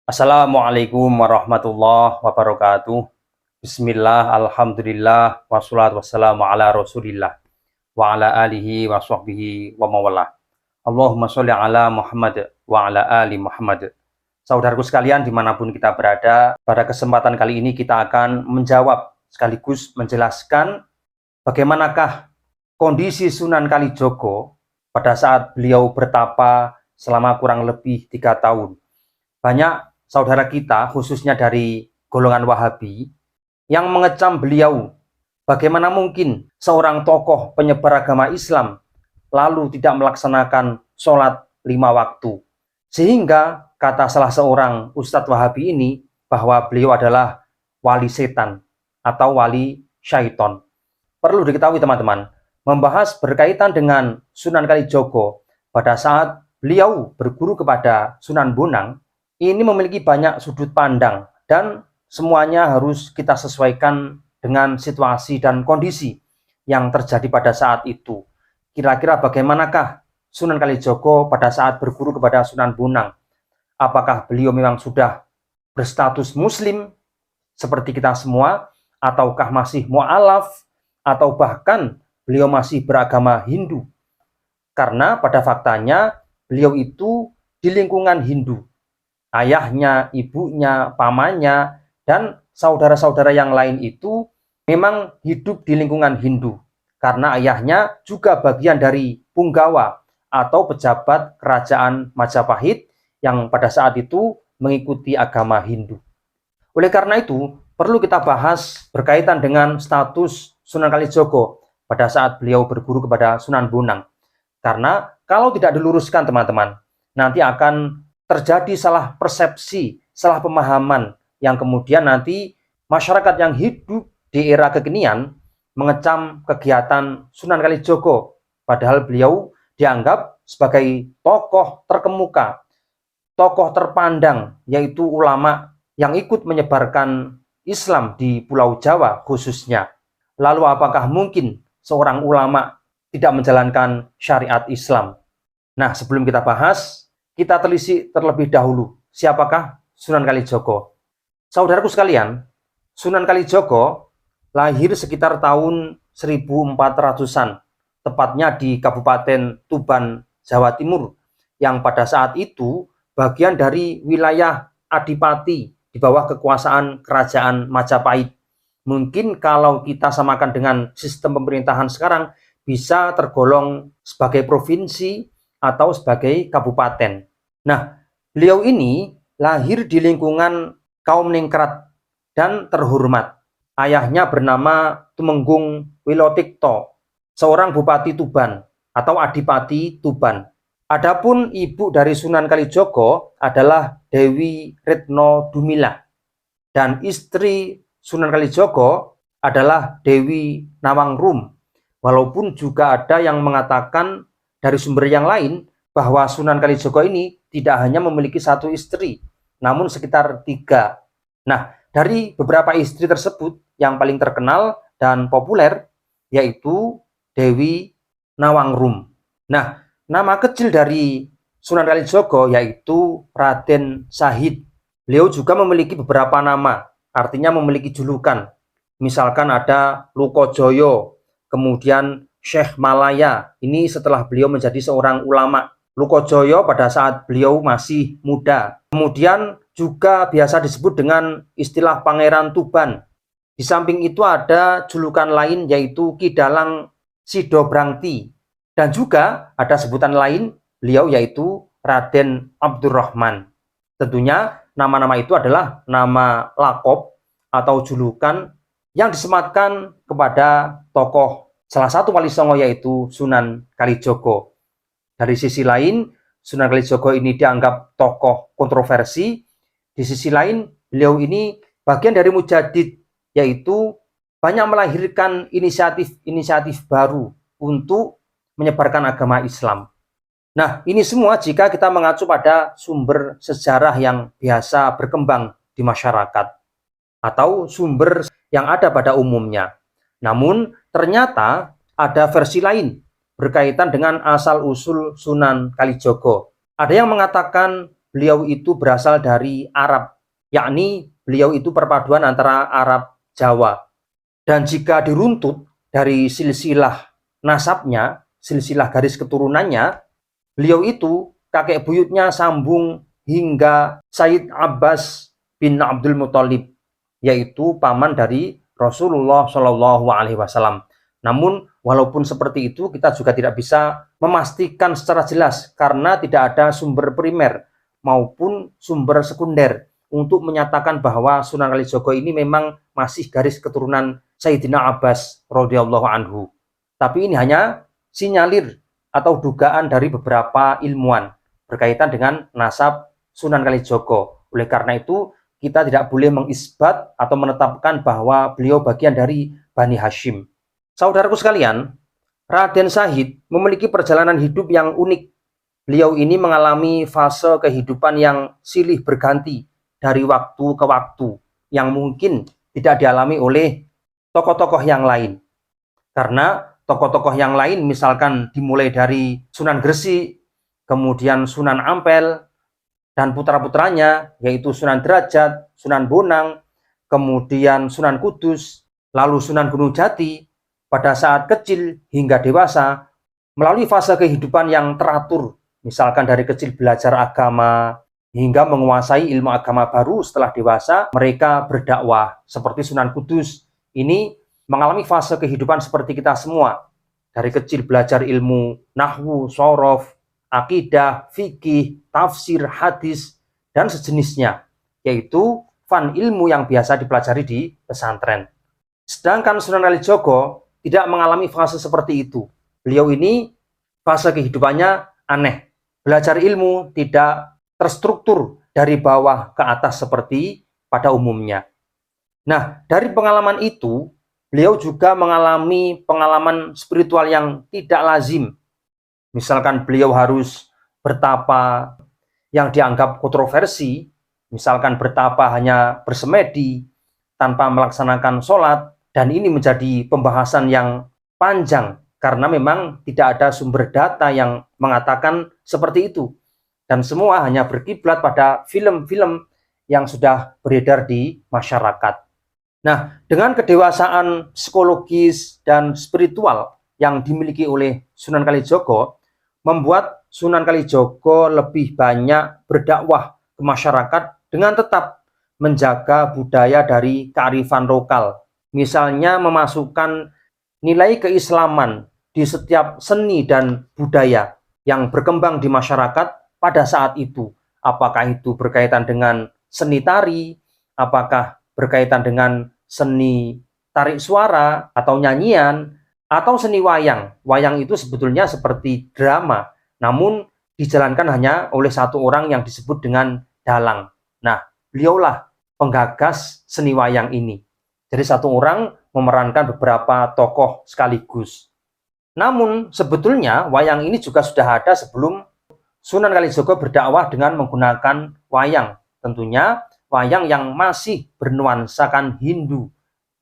Assalamualaikum warahmatullahi wabarakatuh. Bismillah, alhamdulillah, wassalatu wassalamu ala rasulillah, wa ala alihi wa sahbihi wa mawalah. Allahumma sholli ala Muhammad wa ala ali Muhammad. Saudaraku sekalian dimanapun kita berada, pada kesempatan kali ini kita akan menjawab sekaligus menjelaskan bagaimanakah kondisi Sunan Kalijogo pada saat beliau bertapa selama kurang lebih 3 tahun. Banyak saudara kita, khususnya dari golongan Wahabi, yang mengecam beliau. Bagaimana mungkin seorang tokoh penyebar agama Islam lalu tidak melaksanakan sholat 5 waktu? Sehingga kata salah seorang Ustadz Wahabi ini bahwa beliau adalah wali setan atau wali syaiton. Perlu diketahui teman-teman, membahas berkaitan dengan Sunan Kalijogo pada saat beliau berguru kepada Sunan Bonang, ini memiliki banyak sudut pandang dan semuanya harus kita sesuaikan dengan situasi dan kondisi yang terjadi pada saat itu. Kira-kira bagaimanakah Sunan Kalijogo pada saat berguru kepada Sunan Bonang? Apakah beliau memang sudah berstatus muslim seperti kita semua, ataukah masih mu'alaf, atau bahkan beliau masih beragama Hindu? Karena pada faktanya beliau itu di lingkungan Hindu. Ayahnya, ibunya, pamannya, dan saudara-saudara yang lain itu memang hidup di lingkungan Hindu. Karena ayahnya juga bagian dari Punggawa atau pejabat kerajaan Majapahit yang pada saat itu mengikuti agama Hindu. Oleh karena itu, perlu kita bahas berkaitan dengan status Sunan Kalijogo pada saat beliau berguru kepada Sunan Bonang. Karena kalau tidak diluruskan teman-teman, nanti akan terjadi salah persepsi, salah pemahaman yang kemudian nanti masyarakat yang hidup di era kekinian mengecam kegiatan Sunan Kalijogo, padahal beliau dianggap sebagai tokoh terkemuka, tokoh terpandang, yaitu ulama yang ikut menyebarkan Islam di Pulau Jawa khususnya. Lalu apakah mungkin seorang ulama tidak menjalankan syariat Islam? Nah, sebelum kita bahas, kita telisik terlebih dahulu, siapakah Sunan Kalijogo? Saudaraku sekalian, Sunan Kalijogo lahir sekitar tahun 1400-an, tepatnya di Kabupaten Tuban, Jawa Timur, yang pada saat itu bagian dari wilayah Adipati di bawah kekuasaan Kerajaan Majapahit. Mungkin kalau kita samakan dengan sistem pemerintahan sekarang, bisa tergolong sebagai provinsi atau sebagai kabupaten. Nah, beliau ini lahir di lingkungan kaum ningrat dan terhormat. Ayahnya bernama Tumenggung Wilotikto, seorang bupati Tuban atau Adipati Tuban. Adapun ibu dari Sunan Kalijogo adalah Dewi Retno Dumila, dan istri Sunan Kalijogo adalah Dewi Nawangrum. Walaupun juga ada yang mengatakan dari sumber yang lain bahwa Sunan Kalijogo ini tidak hanya memiliki 1 istri, namun sekitar 3. Nah, dari beberapa istri tersebut yang paling terkenal dan populer yaitu Dewi Nawangrum. Nah, nama kecil dari Sunan Kalijogo yaitu Raden Sahid. Beliau juga memiliki beberapa nama, artinya memiliki julukan. Misalkan ada Lukojoyo, kemudian Syekh Malaya. Ini setelah beliau menjadi seorang ulama. Lukojoyo pada saat beliau masih muda. Kemudian juga biasa disebut dengan istilah Pangeran Tuban. Di samping itu ada julukan lain yaitu Kidalang Sidobrangti. Dan juga ada sebutan lain beliau yaitu Raden Abdurrahman. Tentunya nama-nama itu adalah nama lakop atau julukan yang disematkan kepada tokoh salah satu wali songo yaitu Sunan Kalijogo. Dari sisi lain, Sunan Kalijogo ini dianggap tokoh kontroversi. Di sisi lain, beliau ini bagian dari mujadid, yaitu banyak melahirkan inisiatif-inisiatif baru untuk menyebarkan agama Islam. Nah, ini semua jika kita mengacu pada sumber sejarah yang biasa berkembang di masyarakat atau sumber yang ada pada umumnya. Namun, ternyata ada versi lain berkaitan dengan asal-usul Sunan Kalijogo. Ada yang mengatakan beliau itu berasal dari Arab, yakni beliau itu perpaduan antara Arab Jawa. Dan jika diruntut dari silsilah nasabnya, silsilah garis keturunannya, beliau itu kakek buyutnya sambung hingga Sayyid Abbas bin Abdul Muthalib, yaitu paman dari Rasulullah Shallallahu Alaihi Wasallam. Namun walaupun seperti itu, kita juga tidak bisa memastikan secara jelas karena tidak ada sumber primer maupun sumber sekunder untuk menyatakan bahwa Sunan Kalijogo ini memang masih garis keturunan Sayyidina Abbas radhiyallahu anhu. Tapi ini hanya sinyalir atau dugaan dari beberapa ilmuwan berkaitan dengan nasab Sunan Kalijogo. Oleh karena itu, kita tidak boleh mengisbat atau menetapkan bahwa beliau bagian dari Bani Hashim. Saudaraku sekalian, Raden Syahid memiliki perjalanan hidup yang unik. Beliau ini mengalami fase kehidupan yang silih berganti dari waktu ke waktu, yang mungkin tidak dialami oleh tokoh-tokoh yang lain. Karena tokoh-tokoh yang lain misalkan dimulai dari Sunan Gresik, kemudian Sunan Ampel, dan putra-putranya yaitu Sunan Derajat, Sunan Bonang, kemudian Sunan Kudus, lalu Sunan Gunung Jati, pada saat kecil hingga dewasa, melalui fase kehidupan yang teratur, misalkan dari kecil belajar agama, hingga menguasai ilmu agama baru setelah dewasa, mereka berdakwah, seperti Sunan Kudus. Ini mengalami fase kehidupan seperti kita semua, dari kecil belajar ilmu nahwu, shorof, akidah, fikih, tafsir, hadis, dan sejenisnya, yaitu fan ilmu yang biasa dipelajari di pesantren. Sedangkan Sunan Kalijogo tidak mengalami fase seperti itu. Beliau ini fase kehidupannya aneh. Belajar ilmu tidak terstruktur dari bawah ke atas seperti pada umumnya. Nah, dari pengalaman itu, beliau juga mengalami pengalaman spiritual yang tidak lazim. Misalkan beliau harus bertapa yang dianggap kontroversi, misalkan bertapa hanya bersemedi tanpa melaksanakan sholat, dan ini menjadi pembahasan yang panjang karena memang tidak ada sumber data yang mengatakan seperti itu. Dan semua hanya berkiblat pada film-film yang sudah beredar di masyarakat. Nah, dengan kedewasaan psikologis dan spiritual yang dimiliki oleh Sunan Kalijogo, membuat Sunan Kalijogo lebih banyak berdakwah ke masyarakat dengan tetap menjaga budaya dari kearifan lokal. Misalnya memasukkan nilai keislaman di setiap seni dan budaya yang berkembang di masyarakat pada saat itu. Apakah itu berkaitan dengan seni tari, apakah berkaitan dengan seni tarik suara atau nyanyian, atau seni wayang. Wayang itu sebetulnya seperti drama, namun dijalankan hanya oleh satu orang yang disebut dengan dalang. Nah, beliaulah penggagas seni wayang ini. Jadi satu orang memerankan beberapa tokoh sekaligus. Namun sebetulnya wayang ini juga sudah ada sebelum Sunan Kalijogo berdakwah dengan menggunakan wayang. Tentunya wayang yang masih bernuansakan Hindu,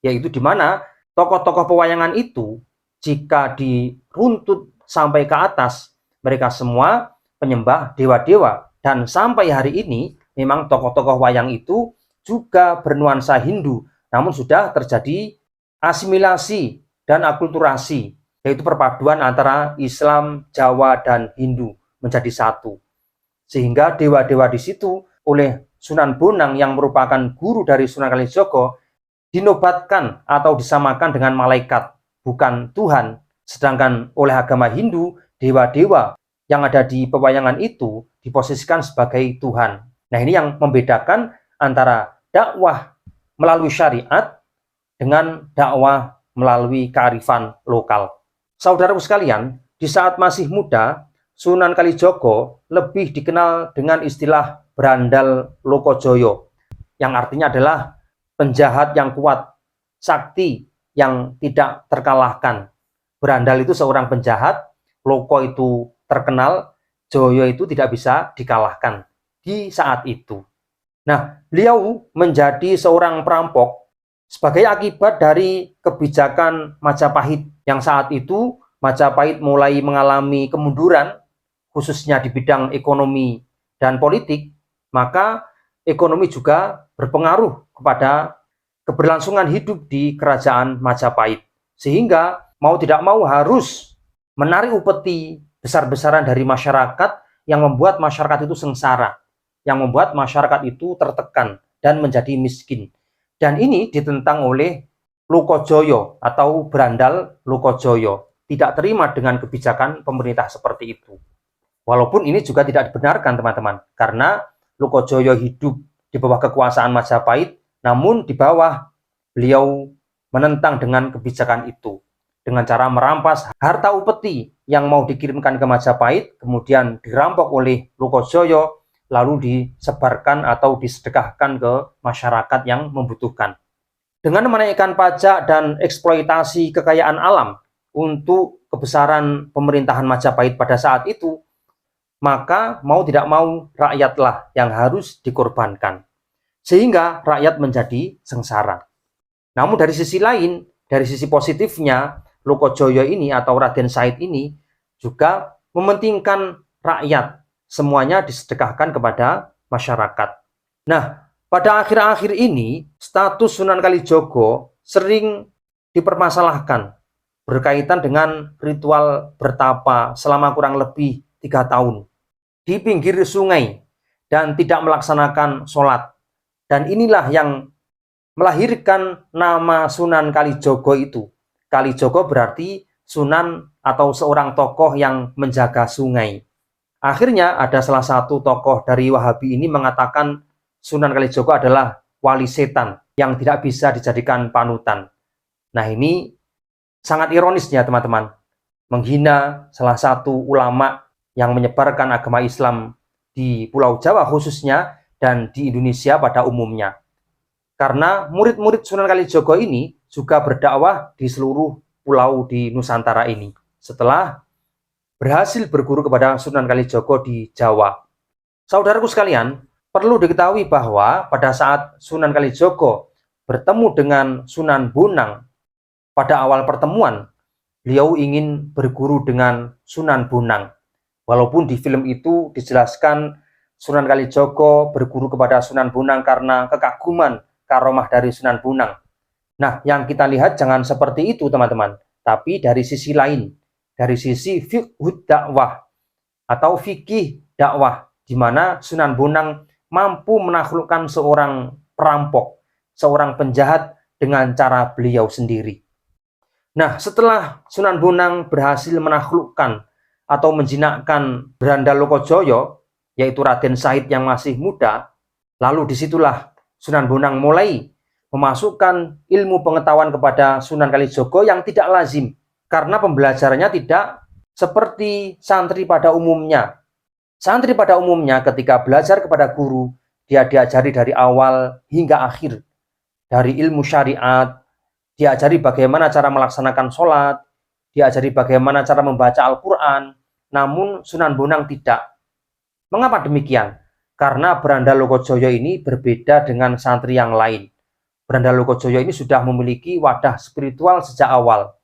yaitu di mana tokoh-tokoh pewayangan itu jika diruntut sampai ke atas, mereka semua penyembah dewa-dewa. Dan sampai hari ini memang tokoh-tokoh wayang itu juga bernuansa Hindu, namun sudah terjadi asimilasi dan akulturasi, yaitu perpaduan antara Islam, Jawa, dan Hindu menjadi satu. Sehingga dewa-dewa di situ oleh Sunan Bonang yang merupakan guru dari Sunan Kalijogo dinobatkan atau disamakan dengan malaikat, bukan Tuhan. Sedangkan oleh agama Hindu, dewa-dewa yang ada di pewayangan itu diposisikan sebagai Tuhan. Nah, ini yang membedakan antara dakwah melalui syariat dengan dakwah melalui kearifan lokal. Saudaraku sekalian, di saat masih muda, Sunan Kalijogo lebih dikenal dengan istilah Brandal Lokojoyo, yang artinya adalah penjahat yang kuat, sakti yang tidak terkalahkan. Brandal itu seorang penjahat, Loko itu terkenal, Joyo itu tidak bisa dikalahkan di saat itu. Nah, beliau menjadi seorang perampok sebagai akibat dari kebijakan Majapahit yang saat itu Majapahit mulai mengalami kemunduran khususnya di bidang ekonomi dan politik, maka ekonomi juga berpengaruh kepada keberlangsungan hidup di kerajaan Majapahit. Sehingga mau tidak mau harus menarik upeti besar-besaran dari masyarakat yang membuat masyarakat itu sengsara, yang membuat masyarakat itu tertekan dan menjadi miskin. Dan ini ditentang oleh Lokojoyo atau Brandal Lokojoyo. Tidak terima dengan kebijakan pemerintah seperti itu. Walaupun ini juga tidak dibenarkan teman-teman, karena Lokojoyo hidup di bawah kekuasaan Majapahit, namun di bawah beliau menentang dengan kebijakan itu. Dengan cara merampas harta upeti yang mau dikirimkan ke Majapahit, kemudian dirampok oleh Lokojoyo, lalu disebarkan atau disedekahkan ke masyarakat yang membutuhkan. Dengan menaikkan pajak dan eksploitasi kekayaan alam untuk kebesaran pemerintahan Majapahit pada saat itu, maka mau tidak mau rakyatlah yang harus dikorbankan. Sehingga rakyat menjadi sengsara. Namun dari sisi lain, dari sisi positifnya, Lokojoyo ini atau Raden Said ini juga mementingkan rakyat. Semuanya disedekahkan kepada masyarakat. Nah, pada akhir-akhir ini, status Sunan Kalijogo sering dipermasalahkan berkaitan dengan ritual bertapa selama kurang lebih 3 tahun di pinggir sungai dan tidak melaksanakan sholat. Dan inilah yang melahirkan nama Sunan Kalijogo itu. Kalijogo berarti Sunan atau seorang tokoh yang menjaga sungai. Akhirnya ada salah satu tokoh dari Wahabi ini mengatakan Sunan Kalijogo adalah wali setan yang tidak bisa dijadikan panutan. Nah, ini sangat ironisnya teman-teman, menghina salah satu ulama yang menyebarkan agama Islam di Pulau Jawa khususnya dan di Indonesia pada umumnya. Karena murid-murid Sunan Kalijogo ini juga berdakwah di seluruh pulau di Nusantara ini. Setelah berhasil berguru kepada Sunan Kalijogo di Jawa. Saudaraku sekalian, perlu diketahui bahwa pada saat Sunan Kalijogo bertemu dengan Sunan Bonang, pada awal pertemuan, beliau ingin berguru dengan Sunan Bonang. Walaupun di film itu dijelaskan Sunan Kalijogo berguru kepada Sunan Bonang karena kekaguman karomah dari Sunan Bonang. Nah, yang kita lihat jangan seperti itu teman-teman, tapi dari sisi lain, dari sisi fiqh dakwah atau fikih dakwah, di mana Sunan Bonang mampu menaklukkan seorang perampok, seorang penjahat dengan cara beliau sendiri. Nah, setelah Sunan Bonang berhasil menaklukkan atau menjinakkan Brandal Lokojoyo, yaitu Raden Said yang masih muda, lalu disitulah Sunan Bonang mulai memasukkan ilmu pengetahuan kepada Sunan Kalijogo yang tidak lazim, karena pembelajarannya tidak seperti santri pada umumnya. Santri pada umumnya ketika belajar kepada guru, dia diajari dari awal hingga akhir. Dari ilmu syariat, diajari bagaimana cara melaksanakan sholat, diajari bagaimana cara membaca Al-Quran. Namun Sunan Bonang tidak. Mengapa demikian? Karena Brandal Lokojoyo ini berbeda dengan santri yang lain. Brandal Lokojoyo ini sudah memiliki wadah spiritual sejak awal.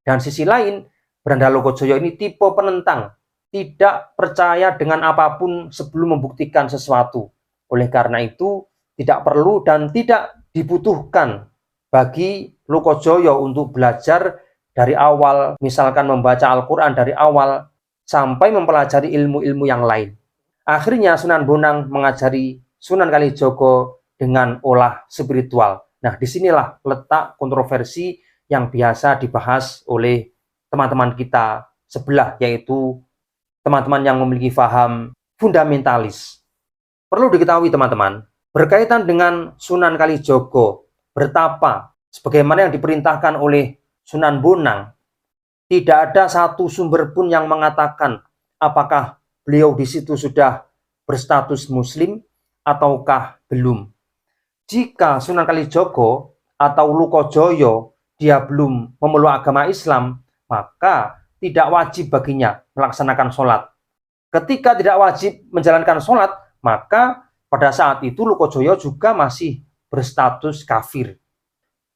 Dan sisi lain, Brandal Lokojoyo ini tipe penentang, tidak percaya dengan apapun sebelum membuktikan sesuatu. Oleh karena itu, tidak perlu dan tidak dibutuhkan bagi Lokojoyo untuk belajar dari awal, misalkan membaca Al-Quran dari awal, sampai mempelajari ilmu-ilmu yang lain. Akhirnya Sunan Bonang mengajari Sunan Kalijogo dengan olah spiritual. Nah, disinilah letak kontroversi yang biasa dibahas oleh teman-teman kita sebelah, yaitu teman-teman yang memiliki paham fundamentalis. Perlu diketahui teman-teman, berkaitan dengan Sunan Kalijogo bertapa sebagaimana yang diperintahkan oleh Sunan Bonang, tidak ada satu sumber pun yang mengatakan apakah beliau di situ sudah berstatus muslim ataukah belum. Jika Sunan Kalijogo atau Lokojoyo dia belum memeluk agama Islam, maka tidak wajib baginya melaksanakan sholat. Ketika tidak wajib menjalankan sholat, maka pada saat itu Lokojoyo juga masih berstatus kafir.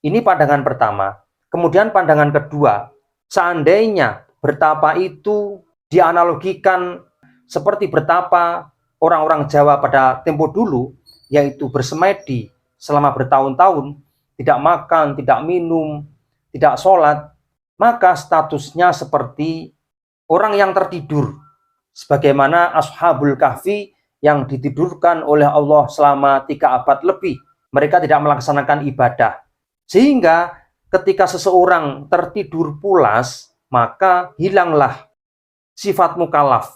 Ini pandangan pertama. Kemudian pandangan kedua, seandainya bertapa itu dianalogikan seperti bertapa orang-orang Jawa pada tempo dulu, yaitu bersemedi selama bertahun-tahun, tidak makan, tidak minum, tidak sholat, maka statusnya seperti orang yang tertidur, sebagaimana Ashabul Kahfi yang ditidurkan oleh Allah selama 3 abad lebih. Mereka tidak melaksanakan ibadah. Sehingga ketika seseorang tertidur pulas, maka hilanglah sifat mukallaf.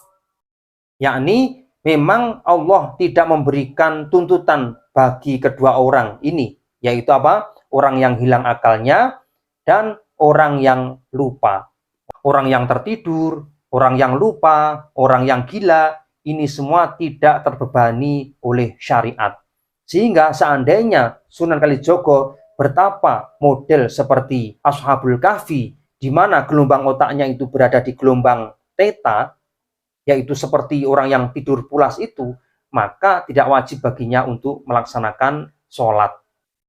Yakni memang Allah tidak memberikan tuntutan bagi kedua orang ini, yaitu apa? Orang yang hilang akalnya dan orang yang lupa. Orang yang tertidur, orang yang lupa, orang yang gila, ini semua tidak terbebani oleh syariat. Sehingga seandainya Sunan Kalijogo bertapa model seperti Ashabul Kahfi, di mana gelombang otaknya itu berada di gelombang theta, yaitu seperti orang yang tidur pulas itu, maka tidak wajib baginya untuk melaksanakan sholat.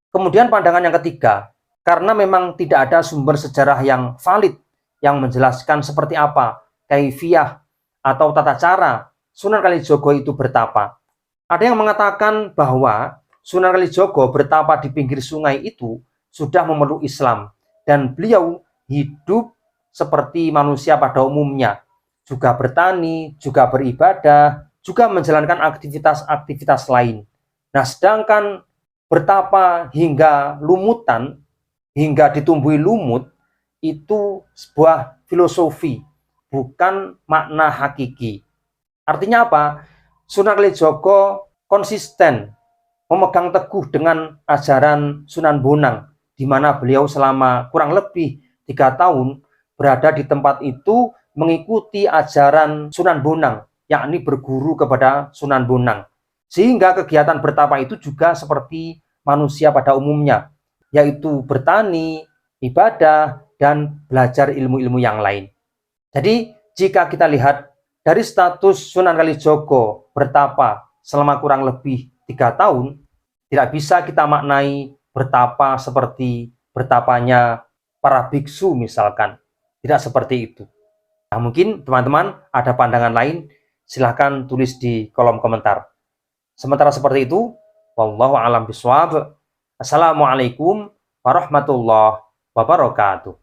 Kemudian pandangan yang ketiga, karena memang tidak ada sumber sejarah yang valid yang menjelaskan seperti apa kaifiyah atau tata cara Sunan Kalijogo itu bertapa. Ada yang mengatakan bahwa Sunan Kalijogo bertapa di pinggir sungai itu sudah memeluk Islam dan beliau hidup seperti manusia pada umumnya, juga bertani, juga beribadah, juga menjalankan aktivitas-aktivitas lain. Nah, sedangkan bertapa hingga lumutan, hingga ditumbuhi lumut, itu sebuah filosofi, bukan makna hakiki. Artinya apa? Sunan Kalijogo konsisten memegang teguh dengan ajaran Sunan Bonang, di mana beliau selama kurang lebih 3 tahun berada di tempat itu mengikuti ajaran Sunan Bonang, yakni berguru kepada Sunan Bonang. Sehingga kegiatan bertapa itu juga seperti manusia pada umumnya, yaitu bertani, ibadah, dan belajar ilmu-ilmu yang lain. Jadi jika kita lihat dari status Sunan Kalijogo bertapa selama kurang lebih 3 tahun, tidak bisa kita maknai bertapa seperti bertapanya para biksu misalkan. Tidak seperti itu. Nah, mungkin teman-teman ada pandangan lain, silahkan tulis di kolom komentar. Sementara seperti itu, wallahu a'lam bishawab. Assalamualaikum warahmatullahi wabarakatuh.